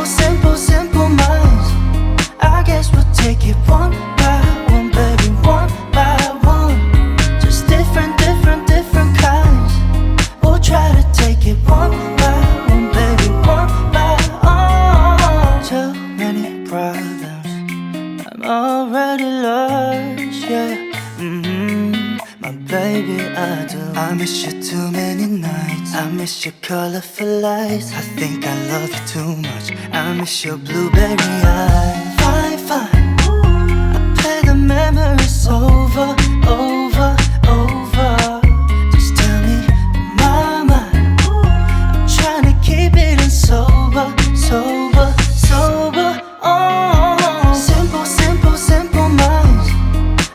simple, simple minds. I guess we'll take it one by one, baby, one by one. Just different, different, different kinds. We'll try to take it one by one, baby, one by one. Too many problems, I'm already lost, yeah. My baby, I do. I miss you too many nights. I miss your colorful lights. I think I love you too much. I miss your blueberry eyes. Fine, fine, I play the memories over, over, over. Just tell me, my mind, I'm trying to keep it in sober, sober, sober. Oh, simple, simple, simple minds.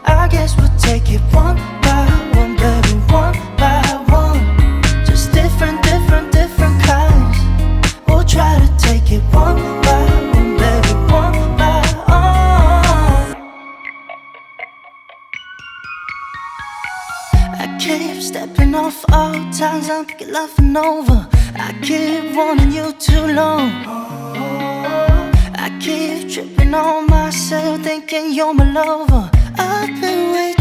I guess we'll take it one by one, baby, one by one. Just different, different, different kinds. We'll try to take it one by one, baby, one by one. I keep stepping off all times I'm laughing over. I keep wanting you too long. I keep tripping on myself, thinking you're my lover. I've been waiting